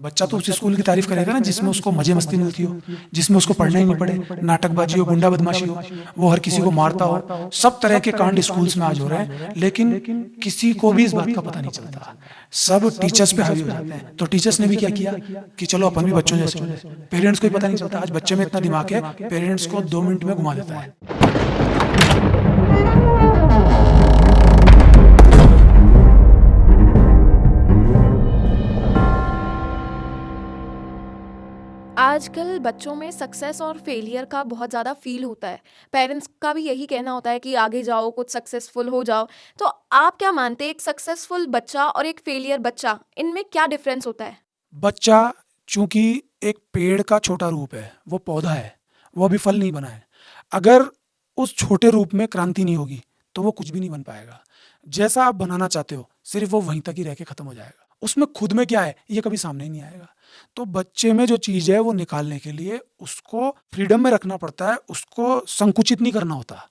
बच्चा तो उस स्कूल की तारीफ करेगा ना जिसमें उसको मजे मस्ती मिलती हो, जिसमें उसको पढ़ना ही नहीं पड़े, नाटकबाजी हो, गुंडा बदमाशी हो, वो हर किसी को मारता हो। सब तरह के कांड स्कूल्स में आज हो रहे हैं, लेकिन किसी को भी इस बात का पता नहीं चलता। सब टीचर्स पे हावी हो जाते हैं। तो टीचर्स ने भी क्या किया कि चलो अपन भी बच्चों जैसे हो जाए। पेरेंट्स को भी पता नहीं चलता। आज बच्चे में इतना दिमाग है, पेरेंट्स को 2 मिनट में घुमा देता है। आजकल बच्चों में सक्सेस और फेलियर का बहुत ज़्यादा फील होता है। पेरेंट्स का भी यही कहना होता है कि आगे जाओ, कुछ सक्सेसफुल हो जाओ। तो आप क्या मानते हैं, एक सक्सेसफुल बच्चा और एक फेलियर बच्चा, इनमें क्या डिफरेंस होता है? बच्चा चूंकि एक पेड़ का छोटा रूप है, वो पौधा है, वो अभी फल नहीं बना है। अगर उस छोटे रूप में क्रांति नहीं होगी तो वो कुछ भी नहीं बन पाएगा। जैसा आप बनाना चाहते हो सिर्फ वो वहीं तक ही रह के खत्म हो जाएगा। उसमें खुद में क्या है ये कभी सामने ही नहीं आएगा। तो बच्चे में जो चीज है वो निकालने के लिए उसको फ्रीडम में रखना पड़ता है, उसको संकुचित नहीं करना होता।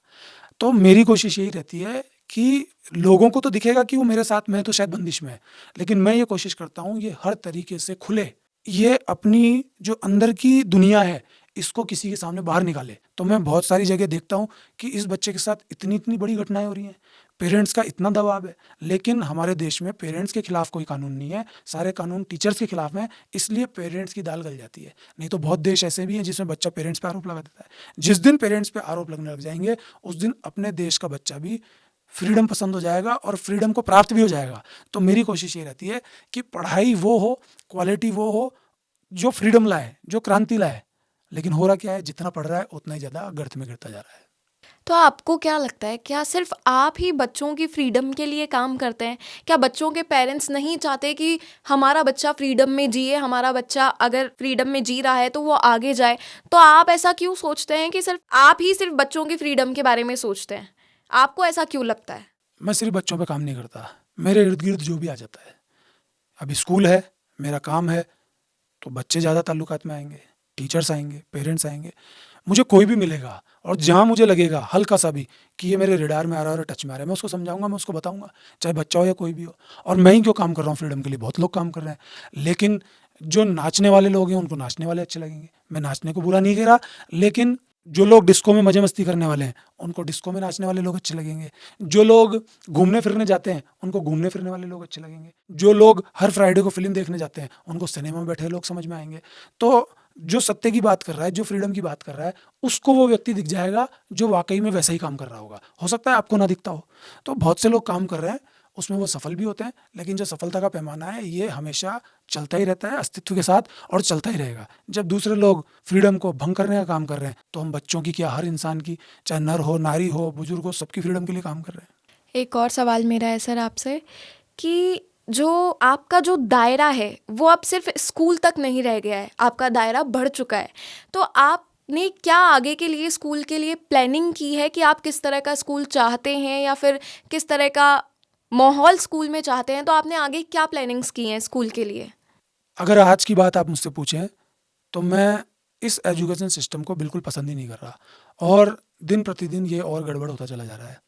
तो मेरी कोशिश यही रहती है कि लोगों को तो दिखेगा कि वो मेरे साथ में है तो शायद बंदिश में है, लेकिन मैं ये कोशिश करता हूँ ये हर तरीके से खुले, ये अपनी जो अंदर की दुनिया है इसको किसी के सामने बाहर निकाले। तो मैं बहुत सारी जगह देखता हूँ कि इस बच्चे के साथ इतनी इतनी बड़ी घटनाएं हो रही हैं, पेरेंट्स का इतना दबाव है, लेकिन हमारे देश में पेरेंट्स के खिलाफ कोई कानून नहीं है, सारे कानून टीचर्स के खिलाफ हैं, इसलिए पेरेंट्स की दाल गल जाती है। नहीं तो बहुत देश ऐसे भी हैं जिसमें बच्चा पेरेंट्स पे आरोप लगा देता है। जिस दिन पेरेंट्स पे आरोप लगने लग जाएंगे उस दिन अपने देश का बच्चा भी फ्रीडम पसंद हो जाएगा और फ्रीडम को प्राप्त भी हो जाएगा। तो मेरी कोशिश ये रहती है कि पढ़ाई वो हो, क्वालिटी वो हो जो फ्रीडम लाए, जो क्रांति लाए। लेकिन हो रहा क्या है, जितना पढ़ रहा है उतना ही ज़्यादा गर्त में गिरता जा रहा है। तो आपको क्या लगता है, क्या सिर्फ आप ही बच्चों की फ्रीडम के लिए काम करते हैं? क्या बच्चों के पेरेंट्स नहीं चाहते कि हमारा बच्चा फ्रीडम में जिए, हमारा बच्चा अगर फ्रीडम में जी रहा है तो वो आगे जाए? तो आप ऐसा क्यों सोचते हैं कि सिर्फ आप ही सिर्फ बच्चों की फ्रीडम के बारे में सोचते हैं? आपको ऐसा क्यों लगता है? मैं सिर्फ बच्चों पे काम नहीं करता, मेरे इर्द गिर्द जो भी आ जाता है। अभी स्कूल है, मेरा काम है, तो बच्चे ज़्यादा ताल्लुकात में आएंगे, टीचर्स आएंगे, पेरेंट्स आएंगे। मुझे कोई भी मिलेगा और जहाँ मुझे लगेगा हल्का सा भी कि ये मेरे रेडार में आ रहा है और टच में आ रहा है, मैं उसको समझाऊंगा, मैं उसको बताऊंगा, चाहे बच्चा हो या कोई भी हो। और मैं ही क्यों काम कर रहा हूँ फ्रीडम के लिए, बहुत लोग काम कर रहे हैं। लेकिन जो नाचने वाले लोग हैं उनको नाचने वाले अच्छे लगेंगे, मैं नाचने को बुरा नहीं कह रहा। लेकिन जो लोग डिस्को में मजे मस्ती करने वाले हैं उनको डिस्को में नाचने वाले लोग अच्छे लगेंगे। जो लोग घूमने फिरने जाते हैं उनको घूमने फिरने वाले लोग अच्छे लगेंगे। जो लोग हर फ्राइडे को फिल्म देखने जाते हैं उनको सिनेमा में बैठे लोग समझ में आएंगे। तो जो सत्य की बात कर रहा है, जो फ्रीडम की बात कर रहा है, उसको वो व्यक्ति दिख जाएगा जो वाकई में वैसा ही काम कर रहा होगा। हो सकता है आपको ना दिखता हो। तो बहुत से लोग काम कर रहे हैं, उसमें वो सफल भी होते हैं, लेकिन जो सफलता का पैमाना है ये हमेशा चलता ही रहता है अस्तित्व के साथ और चलता ही रहेगा। जब दूसरे लोग फ्रीडम को भंग करने का काम कर रहे हैं तो हम बच्चों की क्या, हर इंसान की, चाहे नर हो, नारी हो, बुजुर्ग हो, सबकी फ्रीडम के लिए काम कर रहे हैं। एक और सवाल मेरा है सर आपसे कि जो आपका जो दायरा है वो अब सिर्फ स्कूल तक नहीं रह गया है, आपका दायरा बढ़ चुका है। तो आपने क्या आगे के लिए स्कूल के लिए प्लानिंग की है कि आप किस तरह का स्कूल चाहते हैं या फिर किस तरह का माहौल स्कूल में चाहते हैं? तो आपने आगे क्या प्लानिंग्स की हैं स्कूल के लिए? अगर आज की बात आप मुझसे पूछें तो मैं इस एजुकेशन सिस्टम को बिल्कुल पसंद ही नहीं कर रहा, और दिन प्रतिदिन ये और गड़बड़ होता चला जा रहा है।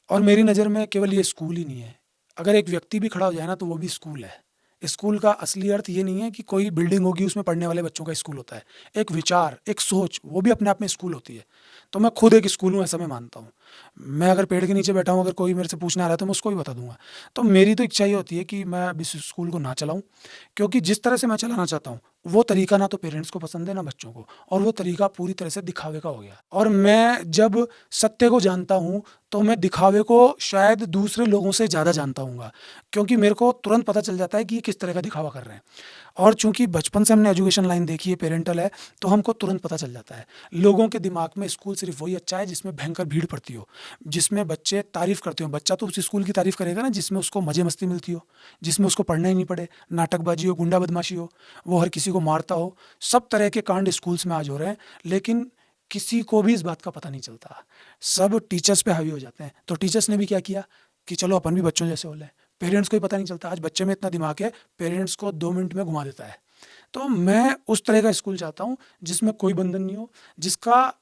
और मेरी नज़र में केवल ये स्कूल ही नहीं है, अगर एक व्यक्ति भी खड़ा हो जाए ना तो वो भी स्कूल है। स्कूल का असली अर्थ ये नहीं है कि कोई बिल्डिंग होगी उसमें पढ़ने वाले बच्चों का स्कूल होता है। एक विचार, एक सोच, वो भी अपने आप में स्कूल होती है। तो मैं खुद एक स्कूल हूँ, ऐसा मैं मानता हूँ। मैं अगर पेड़ के नीचे बैठा हूँ, अगर कोई मेरे से पूछने आ रहा है तो मैं उसको भी बता दूंगा। तो मेरी तो इच्छा ये होती है कि मैं अब इस स्कूल को ना चलाऊँ, क्योंकि जिस तरह से मैं चलाना चाहता हूँ वो तरीका ना तो पेरेंट्स को पसंद है ना बच्चों को, और वो तरीका पूरी तरह से दिखावे का हो गया। और मैं जब सत्य को जानता हूँ तो मैं दिखावे को शायद दूसरे लोगों से ज़्यादा जानता हूँगा, क्योंकि मेरे को तुरंत पता चल जाता है कि ये किस तरह का दिखावा कर रहे हैं। और चूंकि बचपन से हमने एजुकेशन लाइन देखी है, पेरेंटल है, तो हमको तुरंत पता चल जाता है। लोगों के दिमाग में स्कूल सिर्फ वही अच्छा है जिसमें भयंकर भीड़ पड़ती हो, जिसमें बच्चे तारीफ करते हो। बच्चा तो उस स्कूल की तारीफ करेगा ना जिसमें उसको मजे मस्ती मिलती हो, जिसमें उसको पढ़ना ही नहीं पड़े, नाटकबाजी हो, गुंडा बदमाशी हो, वो हर किसी को मारता हो। सब तरह के कांड स्कूल्स में आज हो रहे हैं, लेकिन किसी को भी इस बात का पता नहीं चलता। सब टीचर्स पे हावी हो जाते हैं। तो टीचर्स ने भी क्या किया कि चलो अपन भी बच्चों जैसे हो लें। पेरेंट्स को ही पता नहीं चलता। आज बच्चे में इतना दिमाग है, पेरेंट्स को 2 मिनट में घुमा देता है। तो मैं उस तरह का स्कूल चाहता हूँ जिसमें कोई बंधन नहीं हो, जिसका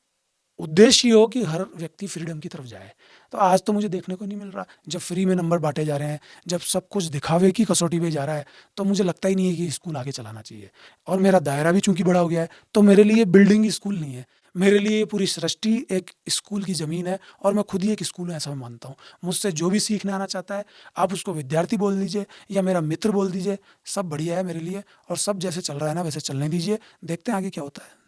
उद्देश्य ये हो कि हर व्यक्ति फ्रीडम की तरफ जाए। तो आज तो मुझे देखने को नहीं मिल रहा। जब फ्री में नंबर बाँटे जा रहे हैं, जब सब कुछ दिखावे की कसौटी पे जा रहा है, तो मुझे लगता ही नहीं है कि स्कूल आगे चलाना चाहिए। और मेरा दायरा भी चूँकि बड़ा हो गया है, तो मेरे लिए बिल्डिंग स्कूल नहीं है। मेरे लिए ये पूरी सृष्टि एक स्कूल की ज़मीन है और मैं खुद ही एक स्कूल हूँ, ऐसा मैं मानता हूँ। मुझसे जो भी सीखने आना चाहता है, आप उसको विद्यार्थी बोल दीजिए या मेरा मित्र बोल दीजिए, सब बढ़िया है मेरे लिए और सब जैसे चल रहा है ना, वैसे चलने दीजिए। देखते हैं आगे क्या होता है।